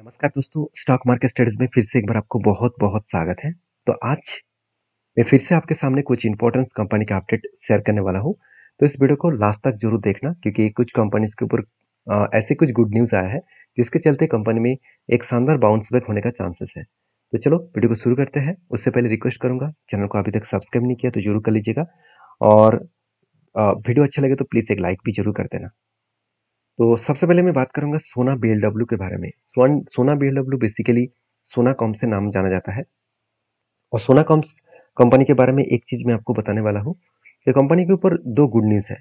नमस्कार दोस्तों, stock market studies में फिर से एक बार आपको बहुत बहुत स्वागत है। तो आज मैं फिर से आपके सामने कुछ इंपॉर्टेंट कंपनी का अपडेट शेयर करने वाला हूं। तो इस वीडियो को लास्ट तक जरूर देखना, क्योंकि कुछ कंपनीज के ऊपर ऐसे कुछ गुड न्यूज़ आया है जिसके चलते कंपनी में एक शानदार बाउंस बैक होने का चांसेस है। तो चलो वीडियो को शुरू करते हैं। उससे पहले रिक्वेस्ट करूंगा, चैनल को अभी तक सब्सक्राइब नहीं किया तो जरूर कर लीजिएगा, और वीडियो अच्छा लगे तो प्लीज़ एक लाइक भी जरूर कर देना। तो सबसे पहले मैं बात करूंगा सोना बीएलडब्ल्यू के बारे में। सोना बीएलडब्ल्यू बेसिकली सोना कॉम से नाम जाना जाता है। और सोना कॉम्स कंपनी के बारे में एक चीज मैं आपको बताने वाला हूँ कि कंपनी के ऊपर दो गुड न्यूज है।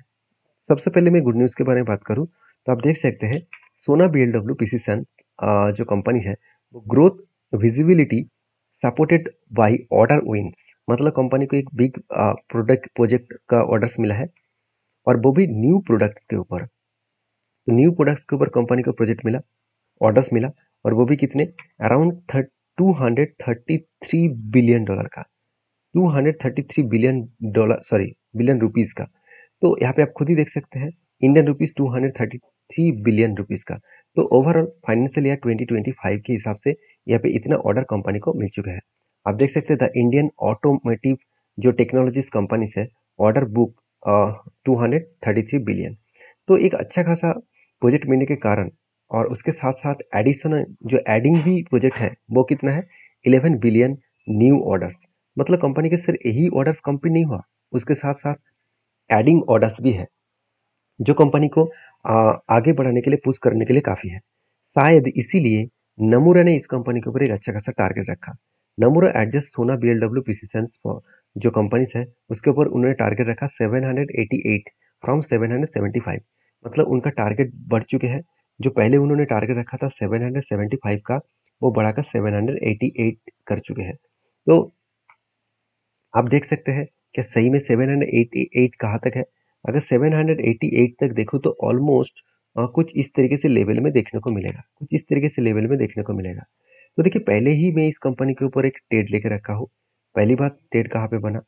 सबसे पहले मैं गुड न्यूज के बारे में बात करूँ तो आप देख सकते हैं सोना बीएलडब्ल्यू पीसीसन जो कंपनी है वो growth visibility supported by order wins, मतलब कंपनी को एक बिग प्रोजेक्ट का ऑर्डर्स मिला है, और वो भी न्यू प्रोडक्ट्स के ऊपर। तो न्यू प्रोडक्ट्स के ऊपर कंपनी को प्रोजेक्ट मिला, ऑर्डर्स मिला, और वो भी कितने, अराउंड 233 बिलियन डॉलर का, 233 billion dollar, sorry billion rupees का। तो यहाँ पे आप खुद ही देख सकते हैं, इंडियन रुपीज 233 बिलियन रुपीज का। तो ओवरऑल फाइनेंशियल ईयर 2025 के हिसाब से यहाँ पे इतना ऑर्डर कंपनी को मिल चुका है। आप देख सकते हैं द इंडियन ऑटोमेटिव जो टेक्नोलॉजीज कंपनीज है, ऑर्डर बुक 233 बिलियन। तो एक अच्छा खासा प्रोजेक्ट मिलने के कारण, और उसके साथ साथ एडिशनल जो एडिंग भी प्रोजेक्ट है वो कितना है, 11 बिलियन न्यू ऑर्डर्स। मतलब कंपनी के सिर्फ यही ऑर्डर्स कंप्लीट नहीं हुआ, उसके साथ साथ एडिंग ऑर्डर्स भी है जो कंपनी को आगे बढ़ाने के लिए, पुश करने के लिए काफी है। शायद इसीलिए नमूरा ने इस कंपनी के ऊपर एक अच्छा खासा टारगेट रखा। नमूरा एडजस्ट सोना बीएलडब्ल्यू पीसीसंस जो कंपनीज है उसके ऊपर उन्होंने टारगेट रखा 788 फ्रॉम 775। मतलब उनका टारगेट बढ़ चुके हैं। जो पहले उन्होंने टारगेट रखा था 775 का, वो बढ़ाकर 788 कर चुके हैं। तो आप देख सकते हैं कि सही में 788 कहाँ तक है। अगर 788 तक देखो तो ऑलमोस्ट कुछ इस तरीके से लेवल में देखने को मिलेगा, कुछ इस तरीके से लेवल में देखने को मिलेगा। तो देखिए, पहले ही मैं इस कंपनी के ऊपर एक ट्रेड लेके रखा हूँ। पहली बात, ट्रेड कहाँ पे बना,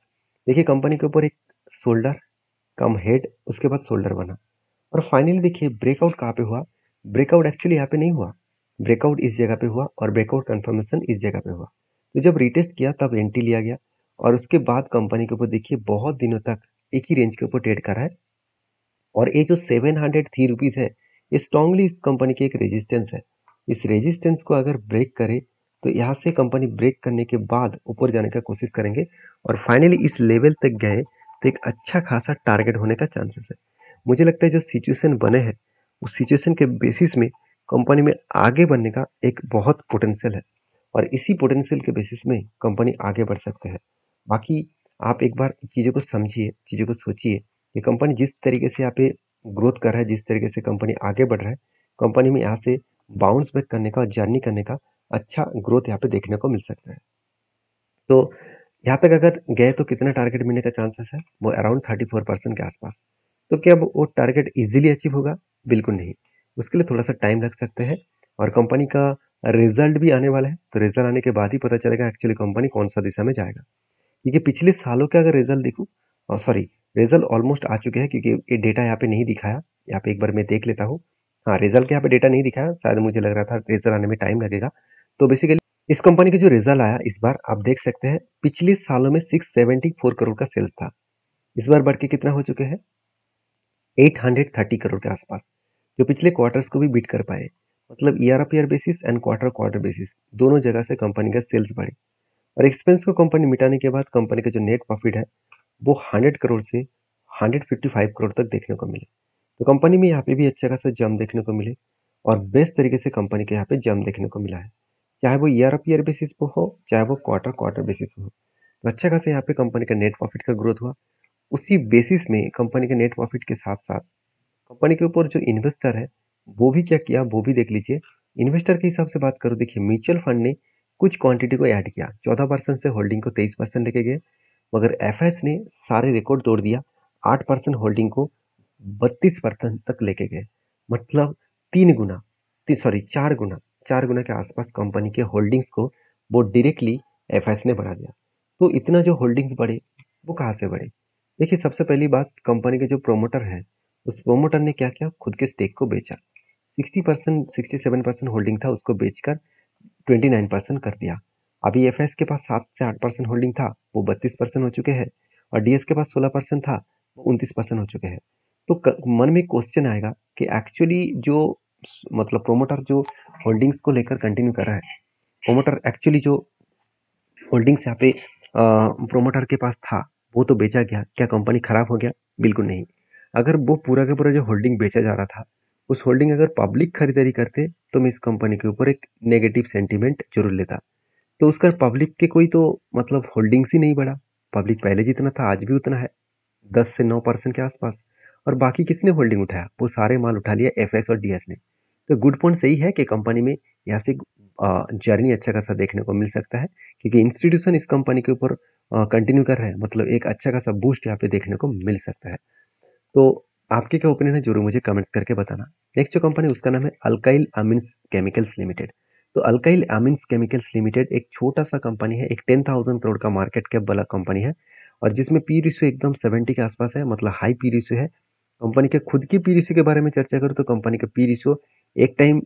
देखिए कंपनी के ऊपर एक शोल्डर कम हेड, उसके बाद शोल्डर बना, और फाइनली देखिए ब्रेकआउट कहाँ पे हुआ। ब्रेकआउट एक्चुअली यहाँ पे नहीं हुआ, ब्रेकआउट इस जगह पे हुआ, और ब्रेकआउट कंफर्मेशन इस जगह पे हुआ। तो जब रिटेस्ट किया तब एंट्री लिया गया, और उसके बाद कंपनी के ऊपर देखिए बहुत दिनों तक एक ही रेंज के ऊपर ट्रेड कर रहा है। और ये जो 703 रुपीज है, ये स्ट्रांगली इस कंपनी की एक रेजिस्टेंस है। इस रेजिस्टेंस को अगर ब्रेक करे तो यहाँ से कंपनी ब्रेक करने के बाद ऊपर जाने का कोशिश करेंगे, और फाइनली इस लेवल तक गए तो एक अच्छा खासा टारगेट होने का चांसेस है। मुझे लगता है जो सिचुएशन बने हैं उस सिचुएशन के बेसिस में कंपनी में आगे बढ़ने का एक बहुत पोटेंशियल है, और इसी पोटेंशियल के बेसिस में कंपनी आगे बढ़ सकते हैं। बाकी आप एक बार चीज़ों को समझिए, चीज़ों को सोचिए कि कंपनी जिस तरीके से यहाँ पे ग्रोथ कर रहा है, जिस तरीके से कंपनी आगे बढ़ रहा है, कंपनी में यहाँ से बाउंस बैक करने का, जर्नी करने का अच्छा ग्रोथ यहाँ पे देखने को मिल सकता है। तो यहाँ तक अगर गए तो कितना टारगेट मिलने का चांसेस है, वो अराउंड 34% के आसपास। तो क्या वो टारगेट इजीली अचीव होगा? बिल्कुल नहीं, उसके लिए थोड़ा सा टाइम लग सकते हैं, और कंपनी का रिजल्ट भी आने वाला है। तो रिजल्ट आने के बाद ही पता चलेगा एक्चुअली कंपनी कौन सा दिशा में जाएगा। क्योंकि पिछले सालों के अगर रिजल्ट देखूँ, सॉरी, रिजल्ट ऑलमोस्ट आ चुके हैं, क्योंकि ये डेटा यहाँ पे नहीं दिखाया। यहाँ पे एक बार मैं देख लेता हूँ। हाँ, रिजल्ट के यहाँ पे डेटा नहीं दिखाया, शायद मुझे लग रहा था रिजल्ट आने में टाइम लगेगा। तो बेसिकली इस कंपनी का जो रिजल्ट आया इस बार, आप देख सकते हैं पिछले सालों में 674 करोड़ का सेल्स था। इस बार बढ़ के कितना हो चुके हैं, 830 करोड़ के आसपास, जो पिछले क्वार्टर्स को भी बीट कर पाए। मतलब year of year basis and quarter quarter basis दोनों जगह से कंपनी का सेल्स बढ़े। और एक्सपेंस को कंपनी मिटाने के बाद कंपनी का जो नेट प्रॉफिट है वो 100 करोड़ से 155 करोड़ तक देखने को मिले। तो कंपनी में यहाँ पे भी अच्छा खासा जंप देखने को मिले, और बेस्ट तरीके से कंपनी के यहाँ पे जंप देखने को मिला है, चाहे वो ईयर ऑफ ईयर बेसिस पे हो, चाहे वो क्वार्टर क्वार्टर बेसिस पे हो। तो अच्छा खासा यहाँ पे कंपनी का नेट प्रॉफिट का ग्रोथ हुआ। उसी बेसिस में कंपनी के नेट प्रॉफिट के साथ साथ कंपनी के ऊपर जो इन्वेस्टर है वो भी क्या किया, वो भी देख लीजिए। इन्वेस्टर के हिसाब से बात करो, देखिए म्यूचुअल फंड ने कुछ क्वांटिटी को ऐड किया, 14% से होल्डिंग को 23% लेके गए, मगर एफएस ने सारे रिकॉर्ड तोड़ दिया, 8% होल्डिंग को 32% तक लेके गए। मतलब 3 गुना, सॉरी 4 गुना, 4 गुना के आसपास कंपनी के होल्डिंग्स को वो डायरेक्टली एफएस ने बढ़ा दिया। तो इतना जो होल्डिंग्स बढ़े वो कहाँ से बढ़े, देखिए सबसे पहली बात, कंपनी के जो प्रोमोटर है उस प्रोमोटर ने क्या किया, खुद के स्टेक को बेचा। 60% 67% होल्डिंग था, उसको बेचकर 29% कर दिया। अभी एफएस के पास 7 से 8% होल्डिंग था, वो 32% हो चुके हैं, और डीएस के पास 16% था, वो 29% हो चुके हैं। तो मन में क्वेश्चन आएगा कि एक्चुअली जो मतलब प्रोमोटर जो होल्डिंग्स को लेकर कंटिन्यू कर रहा है, प्रोमोटर एक्चुअली जो होल्डिंग्स यहाँ पे प्रोमोटर के पास था वो तो बेचा गया, क्या कंपनी खराब हो गया? बिल्कुल नहीं। अगर वो पूरा का पूरा जो होल्डिंग बेचा जा रहा था, उस होल्डिंग अगर पब्लिक खरीदारी करते तो मैं इस कंपनी के ऊपर एक नेगेटिव सेंटीमेंट जरूर लेता। तो उसका पब्लिक के कोई तो मतलब होल्डिंग्स ही नहीं बढ़ा। पब्लिक पहले जितना था आज भी उतना है, 10 से 9% के आसपास। और बाकी किसने होल्डिंग उठाया? वो सारे माल उठा लिया एफएस और डीएस ने। तो गुड पॉइंट सही है कि कंपनी में यहाँ से जर्नी अच्छा खासा देखने को मिल सकता है, क्योंकि इंस्टीट्यूशन इस कंपनी के ऊपर कंटिन्यू कर रहे हैं, मतलब एक अच्छा खासा बूस्ट यहाँ पे देखने को मिल सकता है। तो आपके क्या ओपिनियन है जरूर मुझे कमेंट्स करके बताना। नेक्स्ट जो कंपनी उसका नाम है अल्काइल अमीन्स केमिकल्स लिमिटेड। तो अल्काइल अमीन्स केमिकल्स लिमिटेड एक छोटा सा कंपनी है, एक 10,000 करोड़ का मार्केट कैप वाला कंपनी है, और जिसमें पी रेशियो एकदम 70 के आसपास है, मतलब हाई पी रेशियो है। कंपनी के खुद की पी रेशियो के बारे में चर्चा करूँ तो कंपनी का पी रेशियो एक टाइम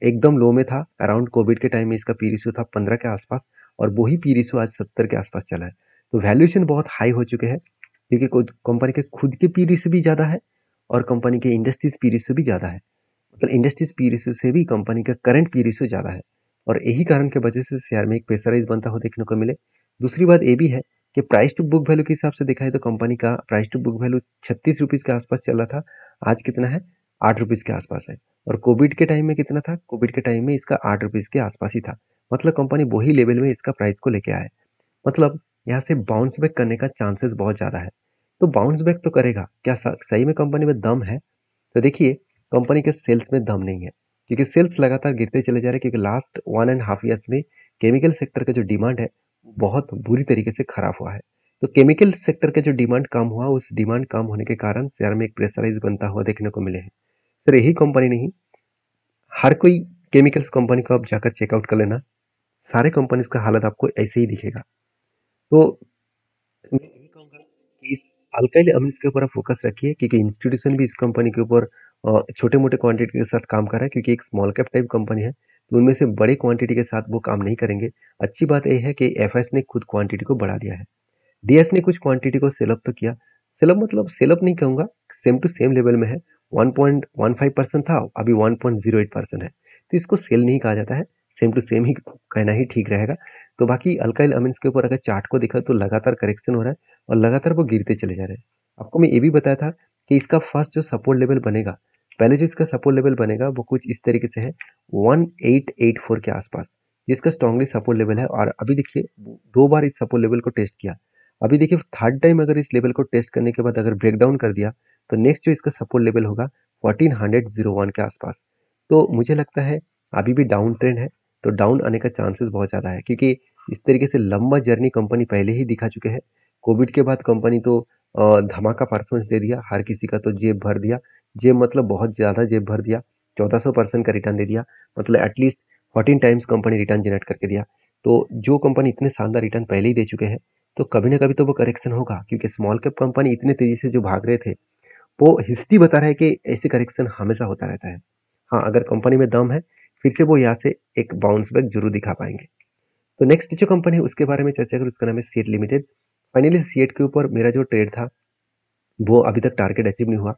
एकदम लो में था, अराउंड कोविड के टाइम में इसका पी रेशियो था 15 के आसपास, और वही पी रेशियो आज 70 के आसपास चला है। तो वैल्यूएशन बहुत हाई हो चुके हैं, क्योंकि कंपनी के खुद के पी रेशियो भी ज़्यादा है और कंपनी के इंडस्ट्रीज पी रेशियो भी ज़्यादा है, मतलब इंडस्ट्रीज पी रेशियो से भी कंपनी का करंट पी रेशियो ज़्यादा है, और यही कारण की वजह से शेयर में एक प्रेशराइज बनता हो देखने को मिले। दूसरी बात ये भी है कि प्राइस टू बुक वैल्यू के हिसाब से देखा है तो कंपनी का price to book value 36 rupees के आसपास चल रहा था, आज कितना है? 8 रुपीज़ के आसपास है। और कोविड के टाइम में कितना था? कोविड के टाइम में इसका 8 रुपीज़ के आसपास ही था, मतलब कंपनी वही लेवल में इसका प्राइस को लेके आए, मतलब यहाँ से बाउंस बैक करने का चांसेस बहुत ज़्यादा है। तो बाउंस बैक तो करेगा क्या? सही में कंपनी में दम है? तो देखिए, कंपनी के सेल्स में दम नहीं है, क्योंकि सेल्स लगातार गिरते चले जा रहे हैं, क्योंकि लास्ट 1.5 ईयर्स में केमिकल सेक्टर का जो डिमांड है बहुत बुरी तरीके से खराब हुआ है। तो केमिकल सेक्टर का जो डिमांड कम हुआ, उस डिमांड कम होने के कारण शेयर में एक प्रेशराइज बनता हुआ देखने को मिले हैं। सर यही कंपनी नहीं, हर कोई केमिकल्स कंपनी को आप जाकर चेकआउट कर लेना, सारे कंपनीज का हालत आपको ऐसे ही दिखेगा। तो मैं यही कहूँगा कि इस अल्काइल अमीन्स के ऊपर आप फोकस रखिए, क्योंकि इंस्टीट्यूशन भी इस कंपनी के ऊपर छोटे मोटे क्वांटिटी के साथ काम कर रहा है, क्योंकि एक स्मॉल कैप टाइप कंपनी है, तो उनमें से बड़े क्वांटिटी के साथ वो काम नहीं करेंगे। अच्छी बात यह है कि एफएस ने खुद क्वांटिटी को बढ़ा दिया है, डीएस ने कुछ क्वांटिटी को सेल अप तो किया। सेल अप मतलब सेल अप नहीं कहूँगा, सेम टू सेम लेवल में है, 1.15% था, अभी 1.08% है, तो इसको सेल नहीं कहा जाता है, सेम टू सेम ही कहना ही ठीक रहेगा। तो बाकी अल्काइल अमीन्स के ऊपर अगर चार्ट को देखा तो लगातार करेक्शन हो रहा है और लगातार वो गिरते चले जा रहे हैं। आपको मैं ये भी बताया था कि इसका फर्स्ट जो सपोर्ट लेवल बनेगा, पहले जो इसका सपोर्ट लेवल बनेगा वो कुछ इस तरीके से है, 1884 के आसपास जिसका स्ट्रांगली सपोर्ट लेवल है। और अभी देखिए 2 बार इस सपोर्ट लेवल को टेस्ट किया, अभी देखिए थर्ड टाइम अगर इस लेवल को टेस्ट करने के बाद अगर ब्रेक डाउन कर दिया तो नेक्स्ट जो इसका सपोर्ट लेवल होगा 1401 के आसपास। तो मुझे लगता है अभी भी डाउन ट्रेंड है, तो डाउन आने का चांसेस बहुत ज़्यादा है, क्योंकि इस तरीके से लंबा जर्नी कंपनी पहले ही दिखा चुके हैं। कोविड के बाद कंपनी तो धमाका परफॉर्मेंस दे दिया, हर किसी का तो जेब भर दिया, जेब मतलब बहुत ज़्यादा जेब भर दिया, 1400% का रिटर्न दे दिया, मतलब at least 14 times company return generate करके दिया। तो जो कंपनी इतने शानदार रिटर्न पहले ही दे चुके हैं, तो कभी ना कभी तो वो करेक्शन होगा, क्योंकि स्मॉल कैप कंपनी इतने तेजी से जो भाग रहे थे, वो हिस्ट्री बता रहा है कि ऐसे करेक्शन हमेशा होता रहता है। हाँ, अगर कंपनी में दम है फिर से वो यहाँ से एक बाउंस बैक जरूर दिखा पाएंगे। तो नेक्स्ट जो कंपनी है उसके बारे में चर्चा करूँ, उसका नाम है सीएट लिमिटेड। फाइनली सीएट के ऊपर मेरा जो ट्रेड था वो अभी तक टारगेट अचीव नहीं हुआ।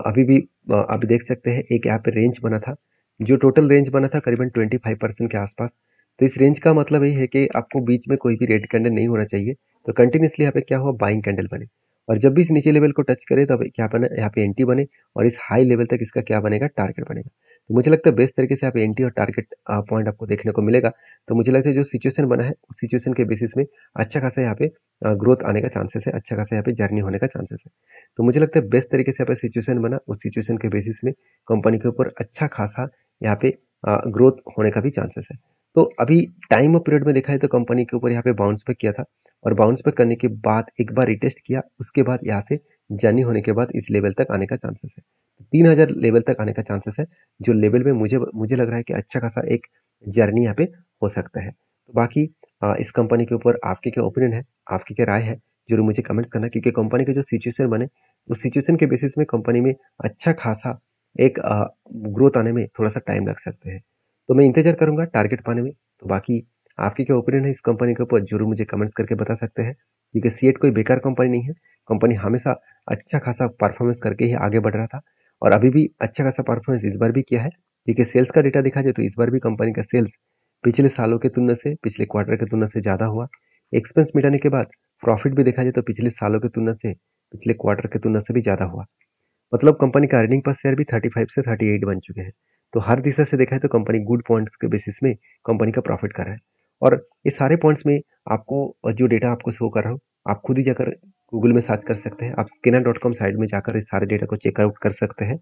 अभी भी अभी देख सकते हैं एक यहाँ पे रेंज बना था, जो टोटल रेंज बना था करीबन 25% के आसपास। तो इस रेंज का मतलब यही है कि आपको बीच में कोई भी रेड कैंडल नहीं होना चाहिए, तो कंटिन्यूसली यहाँ पे क्या हुआ, बाइंग कैंडल बने, और जब भी इस नीचे लेवल को टच करे तब क्या बने, यहाँ पे एंटी बने, और इस हाई लेवल तक इसका क्या बनेगा, टारगेट बनेगा। तो मुझे लगता है बेस्ट तरीके से यहाँ पे एंटी और टारगेट पॉइंट आपको देखने को मिलेगा। तो मुझे लगता है जो सिचुएशन बना है उस सिचुएशन के बेसिस में अच्छा खासा यहाँ पे ग्रोथ आने का चांसेस है, अच्छा खासा यहाँ पे जर्नी होने का चांसेस है। तो मुझे लगता है बेस्ट तरीके से यहाँ पे सिचुएशन बना, उस सिचुएशन के बेसिस में कंपनी के ऊपर अच्छा खासा यहाँ पे ग्रोथ होने का भी चांसेस है। तो अभी टाइम ऑफ पीरियड में देखा है तो कंपनी के ऊपर यहाँ पे बाउंस बैक किया था, और बाउंस बैक करने के बाद एक बार रिटेस्ट किया, उसके बाद यहाँ से जर्नी होने के बाद इस लेवल तक आने का चांसेस है, 3000 लेवल तक आने का चांसेस है, जो लेवल में मुझे मुझे लग रहा है कि अच्छा खासा एक जर्नी यहाँ पे हो सकता है। तो बाकी इस कंपनी के ऊपर आपके क्या ओपिनियन है, आपकी क्या राय है, जरूर मुझे कमेंट्स करना, क्योंकि कंपनी के जो सिचुएशन बने उस सिचुएशन के बेसिस में कंपनी में अच्छा खासा एक ग्रोथ आने में थोड़ा सा टाइम लग सकते हैं। तो मैं इंतजार करूंगा टारगेट पाने में। तो बाकी आपकी क्या ओपिनियन है इस कंपनी के ऊपर, जरूर मुझे कमेंट्स करके बता सकते हैं, क्योंकि सीएट कोई बेकार कंपनी नहीं है। कंपनी हमेशा अच्छा खासा परफॉर्मेंस करके ही आगे बढ़ रहा था, और अभी भी अच्छा खासा परफॉर्मेंस इस बार भी किया है। क्योंकि सेल्स का डेटा देखा जाए तो इस बार भी कंपनी का सेल्स पिछले सालों के तुलना से, पिछले क्वार्टर के तुलना से ज़्यादा हुआ। एक्सपेंस मिटाने के बाद प्रॉफिट भी देखा जाए तो पिछले सालों की तुलना से, पिछले क्वार्टर की तुलना से भी ज़्यादा हुआ। मतलब कंपनी का अर्निंग पर शेयर भी 35 से 38 बन चुके हैं। तो हर दिशा से देखा है तो कंपनी गुड पॉइंट्स के बेसिस में कंपनी का प्रॉफिट कर रहा है। और ये सारे पॉइंट्स में आपको जो डेटा आपको शो कर रहा हूँ, आप खुद ही जाकर गूगल में सर्च कर सकते हैं। आप skinner.com साइट में जाकर इस सारे डेटा को चेकआउट कर सकते हैं।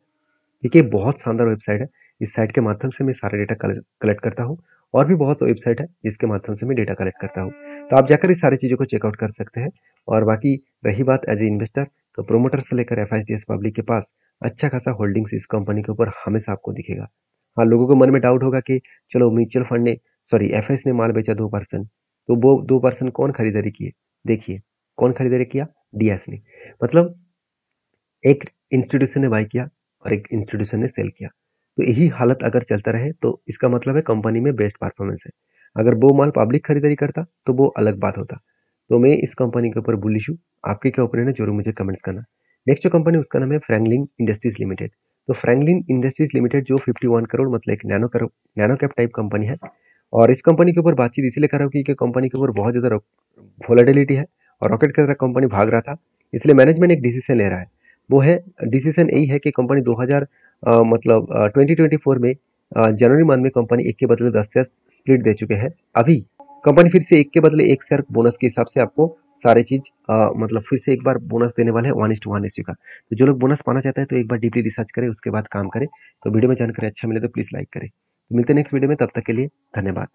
देखिए बहुत शानदार वेबसाइट है। इस साइट के माध्यम से मैं सारा डेटा कलेक्ट करता हूँ, और भी बहुत वेबसाइट है जिसके माध्यम से मैं डेटा कलेक्ट करता हूँ। तो आप जाकर इस सारी चीज़ों को चेकआउट कर सकते हैं। और बाकी रही बात एज ए इन्वेस्टर, तो प्रोमोटर से लेकर एफआईडीएस पब्लिक के पास अच्छा खासा होल्डिंग्स इस कंपनी के ऊपर हमेशा आपको दिखेगा। हाँ, लोगों के मन में डाउट होगा कि चलो म्यूचुअल फंड ने, सॉरी एफएस ने माल बेचा 2%, तो वो 2% कौन खरीदारी किए? देखिए कौन खरीदारी किया? डीएस ने। मतलब एक इंस्टीट्यूशन ने बाय किया और एक इंस्टीट्यूशन ने सेल किया। तो यही हालत अगर चलता रहे तो इसका मतलब है कंपनी में बेस्ट परफॉर्मेंस है। अगर वो माल पब्लिक खरीदारी करता तो वो अलग बात होता। तो मैं इस कंपनी के ऊपर बुलिश हूँ। आपकी क्या ओपिनियन है जरूर मुझे कमेंट्स करना। नेक्स्ट जो कंपनी उसका नाम है फ्रैंकलिन इंडस्ट्रीज लिमिटेड। तो फ्रैंकलिन इंडस्ट्रीज लिमिटेड जो 51 करोड़ मतलब एक नैनो कैप टाइप कंपनी है। और इस कंपनी के ऊपर बातचीत इसलिए कर रहा हूँ क्योंकि कंपनी के ऊपर बहुत ज़्यादा वोलेटिलिटी है और रॉकेट की तरह कंपनी भाग रहा था। इसलिए मैनेजमेंट एक डिसीजन ले रहा है। वो है, डिसीजन यही है कि कंपनी 2024 में जनवरी मंथ में कंपनी एक के बदले 10 शेयर स्प्लिट दे चुके हैं। अभी कंपनी फिर से एक के बदले एक शेयर बोनस के हिसाब से आपको सारे चीज मतलब फिर से एक बार बोनस देने वाले हैं 1:1 रेशियो का। तो जो लोग बोनस पाना चाहते हैं तो एक बार डीपली रिसर्च करें, उसके बाद काम करें। तो वीडियो में जानकारी अच्छा मिले तो प्लीज लाइक करें। तो मिलते हैं नेक्स्ट वीडियो में, तब तक के लिए धन्यवाद।